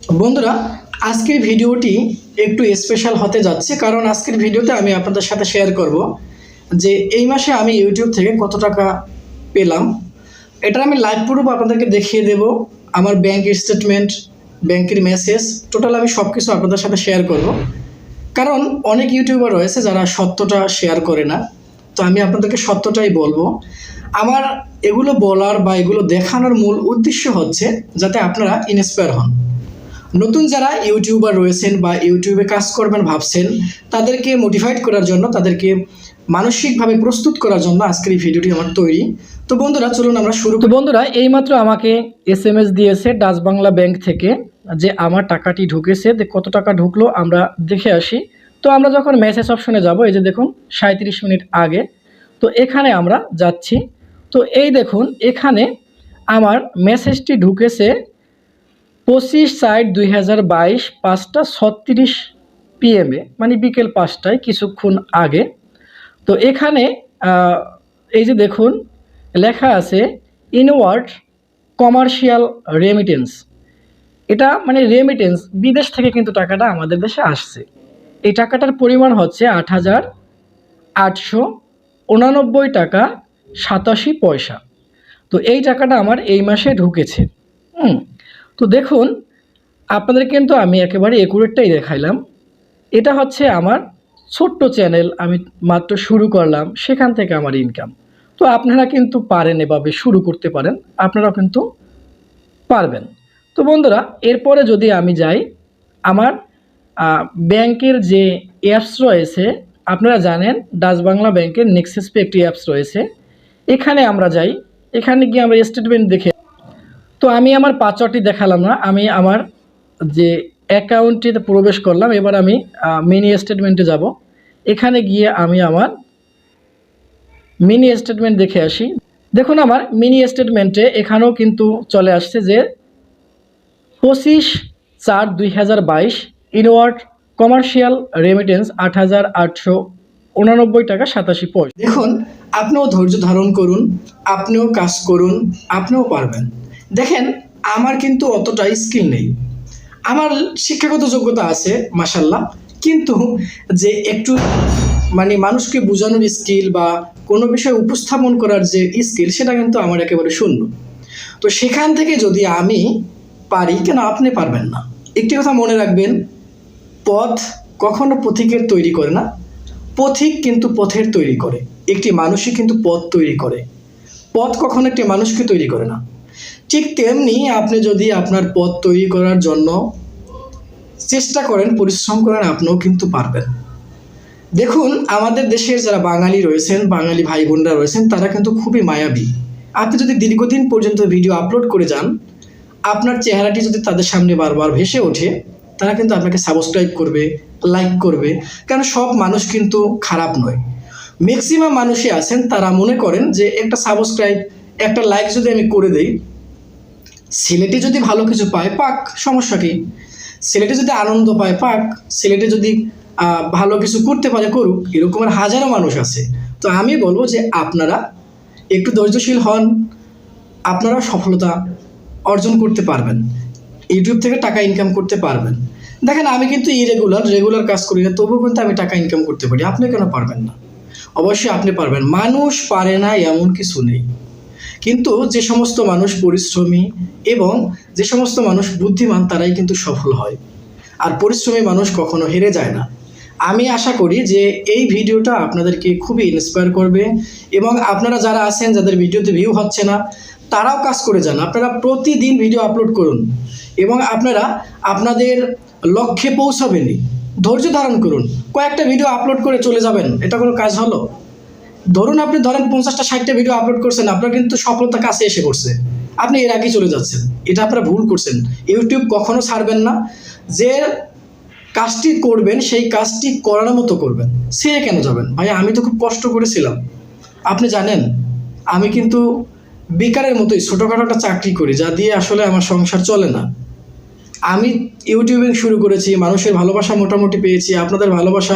বন্ধুরা, আজকের ভিডিওটি একটু স্পেশাল হতে যাচ্ছে, কারণ আজকের ভিডিওতে আমি আপনাদের সাথে শেয়ার করব যে এই মাসে আমি ইউটিউব থেকে কত টাকা পেলাম। এটা আমি লাইভ প্রুফ আপনাদেরকে দেখিয়ে দেব। আমার ব্যাংক স্টেটমেন্ট, ব্যাংকের মেসেজ, টোটাল আমি সব কিছু আপনাদের সাথে শেয়ার করব। কারণ অনেক ইউটিউবার রয়েছে যারা সত্যটা শেয়ার করে না, তো আমি আপনাদেরকে সত্যটাই বলবো। আমার এগুলো বলার বা এগুলো দেখানোর মূল উদ্দেশ্য হচ্ছে যাতে আপনারা ইন্সপায়ার হন। নতুন যারা ইউটিউবার রয়েছেন বা ইউটিউবে কাজ করবেন ভাবছেন, তাদেরকে মোটিভেট করার জন্য, তাদেরকে মানসিকভাবে প্রস্তুত করার জন্য আজকের এই ভিডিওটি আমার তৈরি। তো বন্ধুরা, চলুন আমরা শুরু করি। বন্ধুরা, এইমাত্র আমাকে SMS দিয়েছে ডাচ বাংলা ব্যাংক থেকে যে আমার টাকাটি ঢুকেছে। কত টাকা ঢুকলো আমরা দেখে আসি। তো আমরা যখন মেসেজ অপশনে যাব, এই যে দেখুন 37 মিনিট আগে, তো এখানে আমরা যাচ্ছি। তো এই দেখুন এখানে আমার মেসেজটি ঢুকেছে 25/4/2022 5:36 PM, মানে বিকেল 5টায়, কিছুক্ষণ আগে। তো এখানে এই যে দেখুন লেখা আছে ইনওয়ার্ড কমার্শিয়াল রেমিটেন্স। এটা মানে রেমিটেন্স, বিদেশ থেকে কিন্তু টাকাটা আমাদের দেশে আসছে। এই টাকাটার পরিমাণ হচ্ছে 8,889 টাকা 87 পয়সা। তো এই টাকাটা আমার এই মাসে ঢুকেছে। তো দেখুন আপনাদের কিন্তু আমি একেবারে একুরেটটাই দেখাইলাম। এটা হচ্ছে আমার ছোট্ট চ্যানেল, আমি মাত্র শুরু করলাম, সেখান থেকে আমার ইনকাম। তো আপনারা কিন্তু পারেন, এভাবে শুরু করতে পারেন, আপনারাও কিন্তু পারবেন। তো বন্ধুরা, এরপরে যদি আমি যাই আমার ব্যাংকের যে অ্যাপস রয়েছে, আপনারা জানেন ডাচ বাংলা ব্যাংকের নেক্সাস পে একটি অ্যাপস রয়েছে। এখানে আমরা যাই, এখানে গিয়ে আমরা স্টেটমেন্ট দেখে, তো আমি আমার পাসওয়ার্ডটি দেখালাম না, আমি আমার যে অ্যাকাউন্টটিতে প্রবেশ করলাম। এবার আমি মিনি স্টেটমেন্টে যাব। এখানে গিয়ে আমি আমার মিনি স্টেটমেন্ট দেখে আসি। দেখুন আমার মিনি স্টেটমেন্টে এখানেও কিন্তু চলে আসছে যে 25/4/2022 ইনওয়ার্ড কমার্শিয়াল রেমিটেন্স 8,889 টাকা 87 পয়সা। দেখুন, আপনিও ধৈর্য ধারণ করুন, আপনিও কাজ করুন, আপনিও পারবেন। দেখেন, আমার কিন্তু অতটা স্কিল নেই, আমার শিক্ষাগত যোগ্যতা আছে মাশাল্লাহ, কিন্তু যে একটু মানে মানুষকে বোঝানোর স্কিল বা কোনো বিষয় উপস্থাপন করার যে স্কিল, সেটা কিন্তু আমার একেবারে শূন্য। তো সেখান থেকে যদি আমি পারি, কেন আপনি পারবেন না? একটি কথা মনে রাখবেন, পথ কখনো পথিকের তৈরি করে না, পথিক কিন্তু পথের তৈরি করে। একটি মানুষই কিন্তু পথ তৈরি করে, পথ কখনো একটি মানুষকে তৈরি করে না। ঠিক তেমনি আপনি যদি আপনার পথ তৈরি করার জন্য চেষ্টা করেন, পরিশ্রম করেন, আপনিও কিন্তু পারবেন। দেখুন, আমাদের দেশের যারা বাঙালি রয়েছেন, বাঙালি ভাই বোনরা রয়েছেন, তারা কিন্তু খুবই মায়াবী। আপনি যদি দীর্ঘদিন পর্যন্ত ভিডিও আপলোড করে যান, আপনার চেহারাটি যদি তাদের সামনে বারবার ভেসে ওঠে, তারা কিন্তু আপনাকে সাবস্ক্রাইব করবে, লাইক করবে। কারণ সব মানুষ কিন্তু খারাপ নয়। ম্যাক্সিমাম মানুষই আছেন তারা মনে করেন যে একটা সাবস্ক্রাইব, একটা লাইক যদি আমি করে দেই, ছেলেটি যদি ভালো কিছু পায় পাক, সমস্যা কি? ছেলেটি যদি আনন্দ পায় পাক, ছেলেটি যদি ভালো কিছু করতে পারে করুক। এরকমের হাজারো মানুষ আছে। তো আমি বলবো যে আপনারা একটু ধৈর্যশীল হন, আপনারা সফলতা অর্জন করতে পারবেন, ইউটিউব থেকে টাকা ইনকাম করতে পারবেন। দেখেন, আমি কিন্তু রেগুলার কাজ করি না, তবুও কিন্তু আমি টাকা ইনকাম করতে পারি। আপনি কেন পারবেন না? অবশ্যই আপনি পারবেন। মানুষ পারে না এমন কিছু নেই, কিন্তু যে সমস্ত মানুষ পরিশ্রমী এবং যে সমস্ত মানুষ বুদ্ধিমান, তারাই কিন্তু সফল হয়। আর পরিশ্রমী মানুষ কখনো হেরে যায় না। আমি আশা করি যে এই ভিডিওটা আপনাদেরকে খুবই ইন্সপায়ার করবে, এবং আপনারা যারা আছেন, যাদের ভিডিওতে ভিউ হচ্ছে না, তারাও কাজ করে যান। আপনারা প্রতিদিন ভিডিও আপলোড করুন এবং আপনারা আপনাদের লক্ষ্যে পৌঁছাবেনই। ধৈর্য ধারণ করুন। কয়েকটা ভিডিও আপলোড করে চলে যাবেন, এটা কোনো কাজ হলো? ধরুন আপনি 50টা 60টা ভিডিও আপলোড করছেন, আপনার কিন্তু সফলতা কাছে এসে পড়ছে, আপনি এর আগে চলে যাচ্ছেন। এটা আপনারা ভুল করছেন। ইউটিউব কখনো ছাড়বেন না। যে কাজটি করবেন সেই কাজটি করার মতো করবেন, সে কেন যাবেন? ভাই, আমি তো খুব কষ্ট করেছিলাম, আপনি জানেন। আমি কিন্তু বেকারের মতোই ছোটোখাটো একটা চাকরি করি, যা দিয়ে আসলে আমার সংসার চলে না। আমি ইউটিউবিং শুরু করেছি, মানুষের ভালোবাসা মোটামুটি পেয়েছি, আপনাদের ভালোবাসা